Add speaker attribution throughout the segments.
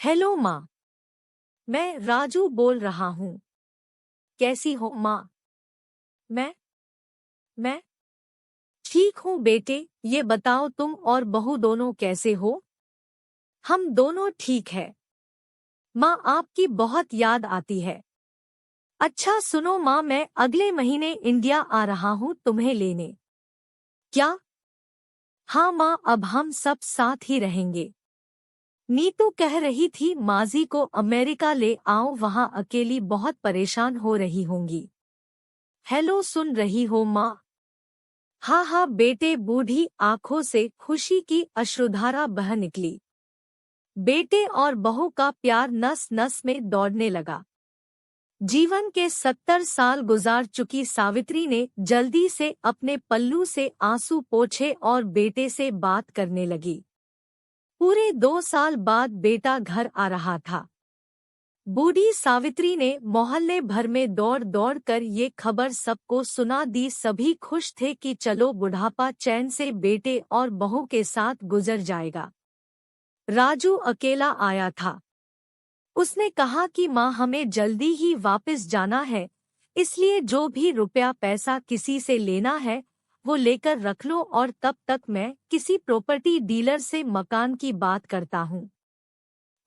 Speaker 1: Hello माँ। मैं राजू बोल रहा हूँ। कैसी हो माँ? मैं मैं ठीक हूँ बेटे। ये बताओ तुम और बहू दोनों कैसे हो? हम दोनों ठीक है। माँ आपकी बहुत याद आती है। अच्छा सुनो माँ, मैं अगले महीने इंडिया आ रहा हूँ तुम्हें लेने। क्या? हाँ माँ, अब हम सब साथ ही रहेंगे। नीतू कह रही थी माजी को अमेरिका ले आओ, वहाँ अकेली बहुत परेशान हो रही होंगी। हेलो, सुन रही हो माँ? हाँ हाँ बेटे। बूढ़ी आंखों से खुशी की अश्रुधारा बह निकली। बेटे और बहू का प्यार नस नस में दौड़ने लगा। जीवन के 70 साल गुजार चुकी सावित्री ने जल्दी से अपने पल्लू से आंसू पोंछे और बेटे से बात करने लगी। पूरे 2 साल बाद बेटा घर आ रहा था। बूढ़ी सावित्री ने मोहल्ले भर में दौड़ दौड़ कर ये खबर सबको सुना दी। सभी खुश थे कि चलो बुढ़ापा चैन से बेटे और बहू के साथ गुजर जाएगा। राजू अकेला आया था। उसने कहा कि माँ, हमें जल्दी ही वापस जाना है, इसलिए जो भी रुपया पैसा किसी से लेना है वो लेकर रख लो, और तब तक मैं किसी प्रॉपर्टी डीलर से मकान की बात करता हूँ।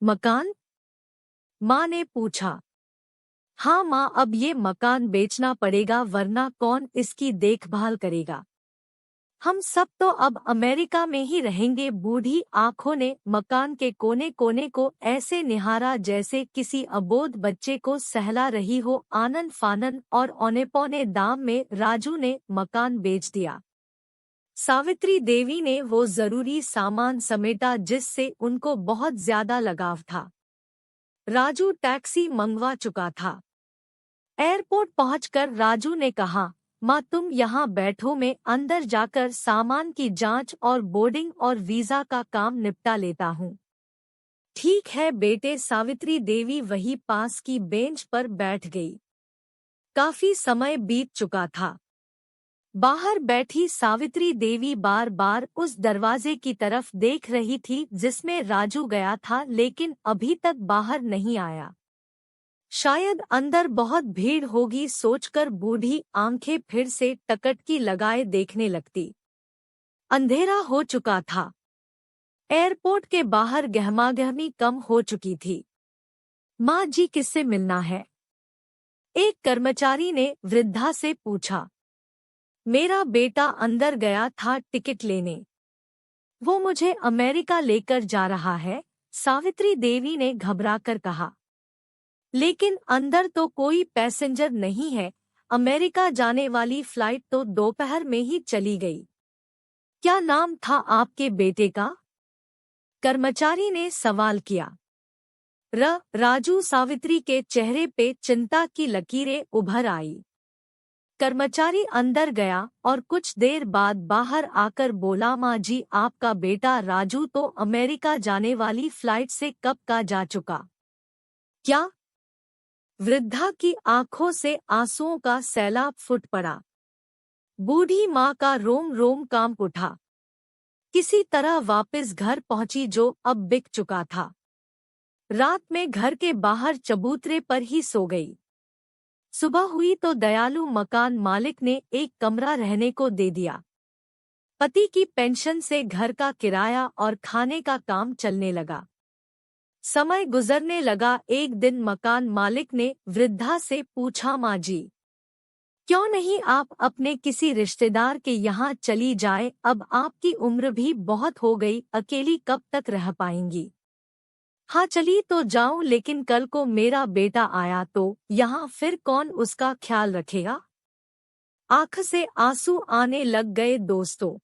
Speaker 1: मकान? माँ ने पूछा। हाँ माँ, अब ये मकान बेचना पड़ेगा वरना कौन इसकी देखभाल करेगा। हम सब तो अब अमेरिका में ही रहेंगे। बूढ़ी आंखों ने मकान के कोने कोने को ऐसे निहारा जैसे किसी अबोध बच्चे को सहला रही हो। आनन फानन और औने पौने दाम में राजू ने मकान बेच दिया। सावित्री देवी ने वो जरूरी सामान समेटा जिससे उनको बहुत ज्यादा लगाव था। राजू टैक्सी मंगवा चुका था। एयरपोर्ट पहुंचकर राजू ने कहा, माँ तुम यहाँ बैठो, मैं अंदर जाकर सामान की जांच और बोर्डिंग और वीजा का काम निपटा लेता हूँ। ठीक है बेटे। सावित्री देवी वही पास की बेंच पर बैठ गई। काफी समय बीत चुका था। बाहर बैठी सावित्री देवी बार बार उस दरवाजे की तरफ देख रही थी जिसमें राजू गया था, लेकिन अभी तक बाहर नहीं आया। शायद अंदर बहुत भीड़ होगी सोचकर बूढ़ी आंखें फिर से टकटकी लगाए देखने लगती। अंधेरा हो चुका था। एयरपोर्ट के बाहर गहमागहमी कम हो चुकी थी। माँ जी, किससे मिलना है? एक कर्मचारी ने वृद्धा से पूछा। मेरा बेटा अंदर गया था टिकट लेने। वो मुझे अमेरिका लेकर जा रहा है, सावित्री देवी ने घबराकर कहा। लेकिन अंदर तो कोई पैसेंजर नहीं है। अमेरिका जाने वाली फ्लाइट तो दोपहर में ही चली गई। क्या नाम था आपके बेटे का? कर्मचारी ने सवाल किया। राजू। सावित्री के चेहरे पे चिंता की लकीरें उभर आई। कर्मचारी अंदर गया और कुछ देर बाद बाहर आकर बोला, माँ जी, आपका बेटा राजू तो अमेरिका जाने वाली फ्लाइट से कब का जा चुका। क्या? वृद्धा की आंखों से आंसुओं का सैलाब फूट पड़ा। बूढ़ी माँ का रोम रोम कांप उठा। किसी तरह वापस घर पहुंची जो अब बिक चुका था। रात में घर के बाहर चबूतरे पर ही सो गई। सुबह हुई तो दयालु मकान मालिक ने एक कमरा रहने को दे दिया। पति की पेंशन से घर का किराया और खाने का काम चलने लगा। समय गुजरने लगा। एक दिन मकान मालिक ने वृद्धा से पूछा, माँ जी, क्यों नहीं आप अपने किसी रिश्तेदार के यहाँ चली जाए? अब आपकी उम्र भी बहुत हो गई, अकेली कब तक रह पाएंगी? हाँ चली तो जाऊं, लेकिन कल को मेरा बेटा आया तो यहाँ फिर कौन उसका ख्याल रखेगा? आँख से आंसू आने लग गए दोस्तों।